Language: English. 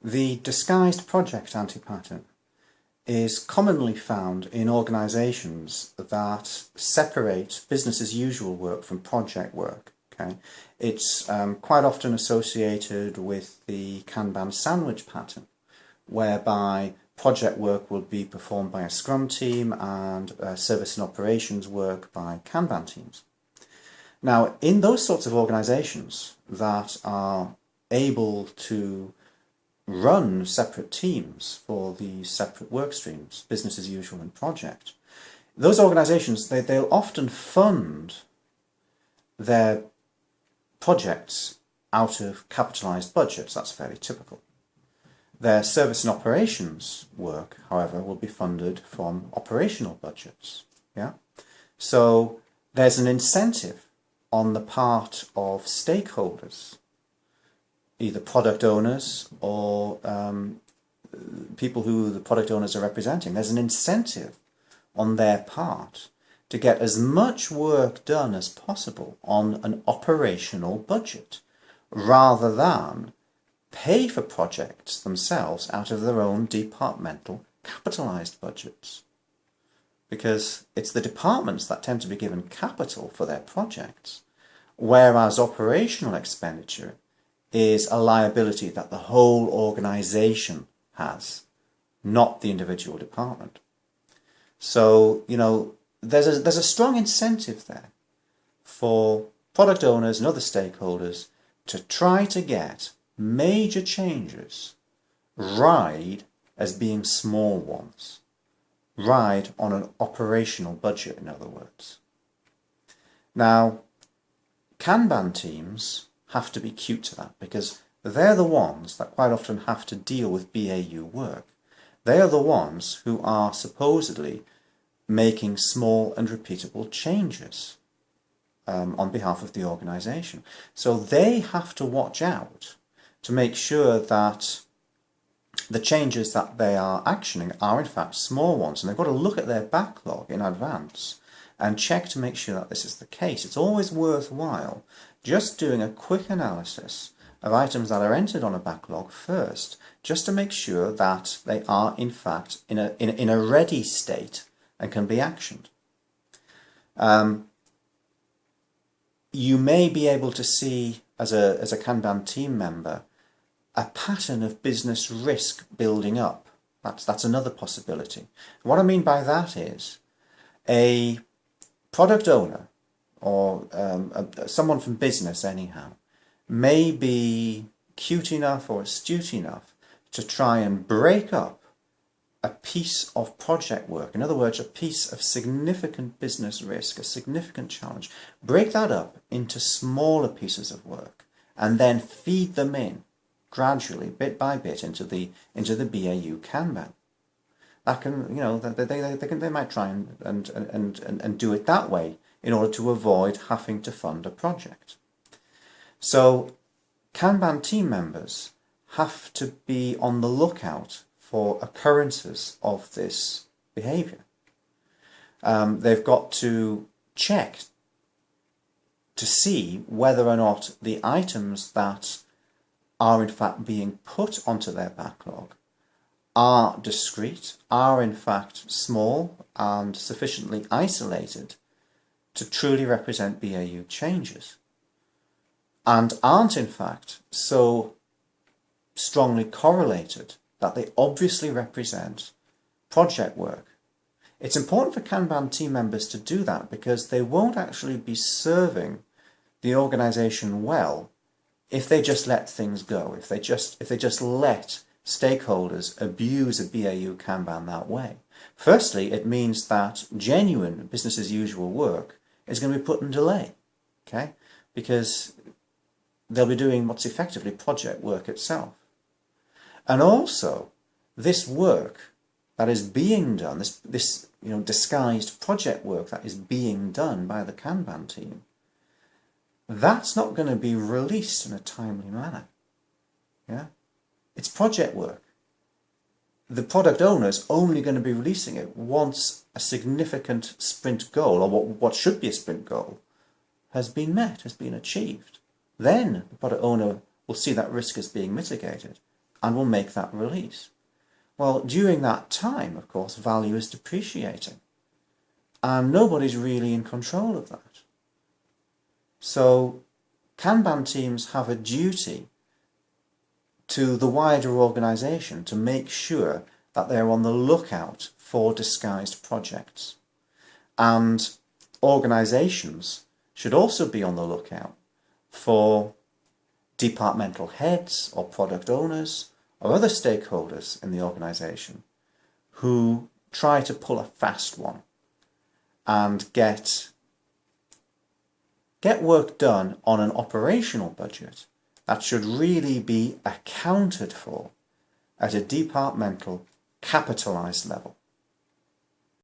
The disguised project anti-pattern is commonly found in organisations that separate business as usual work from project work. Okay, it's quite often associated with the Kanban sandwich pattern, whereby project work will be performed by a Scrum team and service and operations work by Kanban teams. Now, in those sorts of organisations that are able to run separate teams for the separate work streams, business as usual and project, those organisations, they'll often fund their projects out of capitalised budgets. That's fairly typical. Their service and operations work, however, will be funded from operational budgets. Yeah, so there's an incentive on the part of stakeholders, either product owners or people who the product owners are representing. There's an incentive on their part to get as much work done as possible on an operational budget, rather than pay for projects themselves out of their own departmental capitalised budgets. Because it's the departments that tend to be given capital for their projects, whereas operational expenditure is a liability that the whole organisation has, not the individual department. So, there's a strong incentive there for product owners and other stakeholders to try to get major changes ride as being small ones. Ride on an operational budget, in other words. Now, Kanban teams have to be cute to that, because they're the ones that quite often have to deal with BAU work. They are the ones who are supposedly making small and repeatable changes on behalf of the organisation. So they have to watch out to make sure that the changes that they are actioning are in fact small ones, and they've got to look at their backlog in advance and check to make sure that this is the case. It's always worthwhile just doing a quick analysis of items that are entered on a backlog first, just to make sure that they are in fact in a ready state and can be actioned. You may be able to see as a Kanban team member a pattern of business risk building up. That's another possibility. What I mean by that is a product owner or someone from business anyhow may be cute enough or astute enough to try and break up a piece of project work, in other words, a piece of significant business risk, a significant challenge, break that up into smaller pieces of work and then feed them in gradually, bit by bit, into the BAU Kanban. That can, they might try and do it that way in order to avoid having to fund a project. So Kanban team members have to be on the lookout for occurrences of this behaviour. They've got to check to see whether or not the items that are in fact being put onto their backlog are discrete, are in fact small and sufficiently isolated to truly represent BAU changes, and aren't in fact so strongly correlated that they obviously represent project work. It's important for Kanban team members to do that, because they won't actually be serving the organisation well if they just let things go, if they just let stakeholders abuse a BAU Kanban that way. Firstly, it means that genuine business as usual work is going to be put in delay, okay? Because they'll be doing what's effectively project work itself. And also, this work that is being done, this disguised project work that is being done by the Kanban team, that's not going to be released in a timely manner. Yeah? It's project work. The product owner is only going to be releasing it once a significant sprint goal, or what should be a sprint goal, has been met, has been achieved. Then the product owner will see that risk as being mitigated, and will make that release. Well, during that time, of course, value is depreciating, and nobody's really in control of that. So Kanban teams have a duty to the wider organisation to make sure that they're on the lookout for disguised projects. And organisations should also be on the lookout for departmental heads or product owners or other stakeholders in the organisation who try to pull a fast one and get work done on an operational budget that should really be accounted for at a departmental capitalised level.